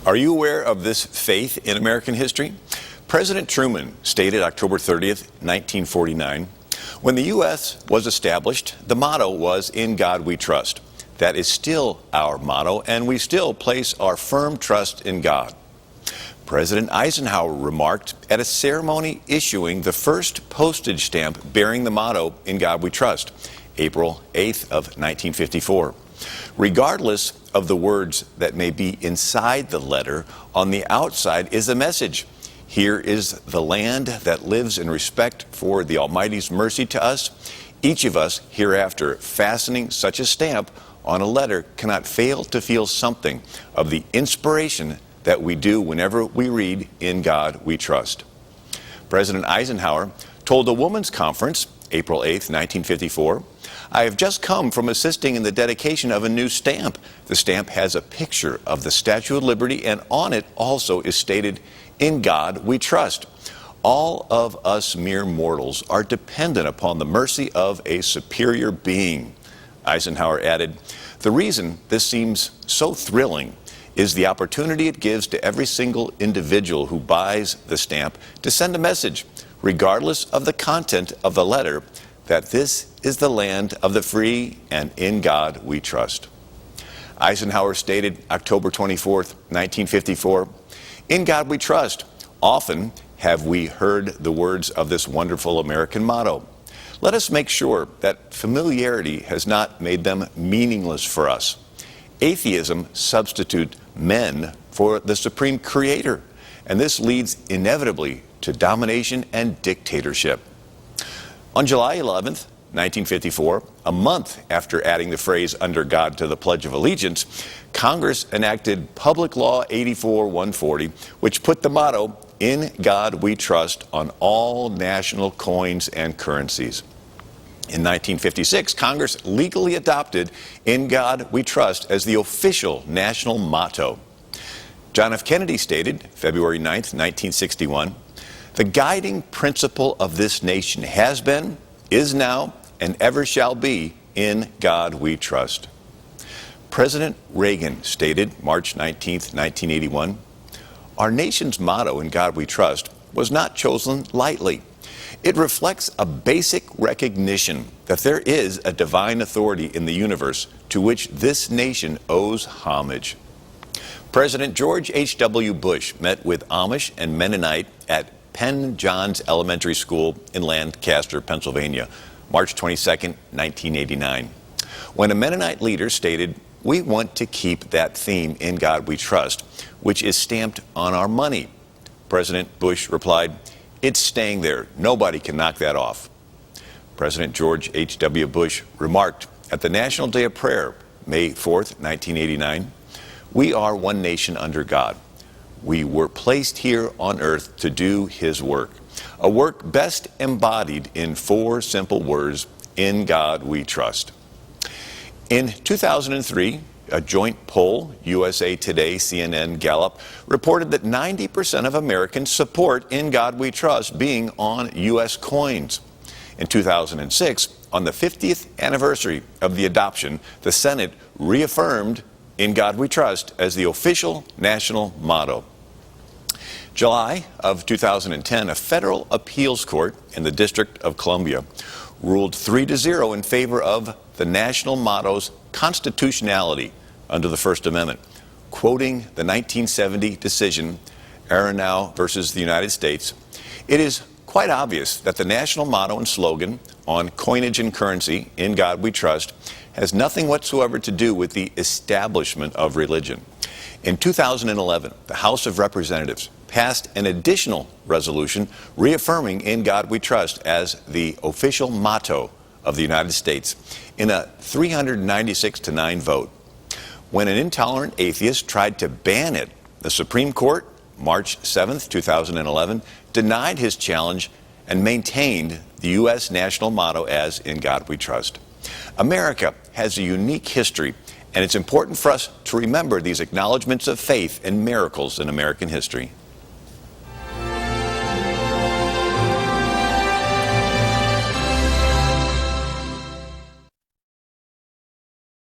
Are you aware of this faith in American history? President Truman stated October 30th, 1949, when the U.S. was established, the motto was, "In God we trust." That is still our motto, and we still place our firm trust in God. President Eisenhower remarked at a ceremony issuing the first postage stamp bearing the motto, "In God we trust," April 8th of 1954. Regardless of the words that may be inside the letter, on the outside is a message. Here is the land that lives in respect for the Almighty's mercy to us. Each of us hereafter fastening such a stamp on a letter cannot fail to feel something of the inspiration that we do whenever we read, "In God we trust." President Eisenhower told a women's conference, April 8th, 1954, "I have just come from assisting in the dedication of a new stamp. The stamp has a picture of the Statue of Liberty, and on it also is stated, 'In God we trust.' All of us mere mortals are dependent upon the mercy of a superior being." Eisenhower added, "The reason this seems so thrilling is the opportunity it gives to every single individual who buys the stamp to send a message, regardless of the content of the letter, that this is the land of the free and in God we trust." Eisenhower stated October 24th, 1954, "In God we trust. Often have we heard the words of this wonderful American motto. Let us make sure that familiarity has not made them meaningless for us. Atheism substitutes men for the supreme creator, and this leads inevitably to domination and dictatorship." On July 11th, 1954, a month after adding the phrase "under God" to the Pledge of Allegiance, Congress enacted Public Law 84-140, which put the motto, "In God we trust," on all national coins and currencies. In 1956, Congress legally adopted "In God we trust" as the official national motto. John F. Kennedy stated, February 9th, 1961, "The guiding principle of this nation has been, is now, and ever shall be, in God we trust." President Reagan stated, March 19th, 1981, "Our nation's motto, 'In God we trust,' was not chosen lightly. It reflects a basic recognition that there is a divine authority in the universe to which this nation owes homage." President George H.W. Bush met with Amish and Mennonite at Penn Johns Elementary School in Lancaster, Pennsylvania, March 22nd, 1989. When a Mennonite leader stated, "We want to keep that theme, 'In God we trust,' which is stamped on our money," President Bush replied, "It's staying there. Nobody can knock that off." President George H.W. Bush remarked at the National Day of Prayer, May 4th, 1989, "We are one nation under God. We were placed here on earth to do His work, a work best embodied in four simple words, 'In God we trust.'" In 2003, a joint poll, USA Today, CNN, Gallup, reported that 90% of Americans support "In God we trust" being on U.S. coins. In 2006, on the 50th anniversary of the adoption, the Senate reaffirmed "In God we trust" as the official national motto. July of 2010, a federal appeals court in the District of Columbia ruled 3-0 in favor of the national motto's constitutionality under the First Amendment, quoting the 1970 decision, Aronow versus the United States. "It is quite obvious that the national motto and slogan on coinage and currency, 'In God we trust,' has nothing whatsoever to do with the establishment of religion." In 2011, the House of Representatives passed an additional resolution reaffirming "In God we trust" as the official motto of the United States in a 396-9 vote. When an intolerant atheist tried to ban it, the Supreme Court, March 7th, 2011, denied his challenge and maintained the U.S. national motto as "In God we trust." America has a unique history, and it's important for us to remember these acknowledgments of faith and miracles in American history.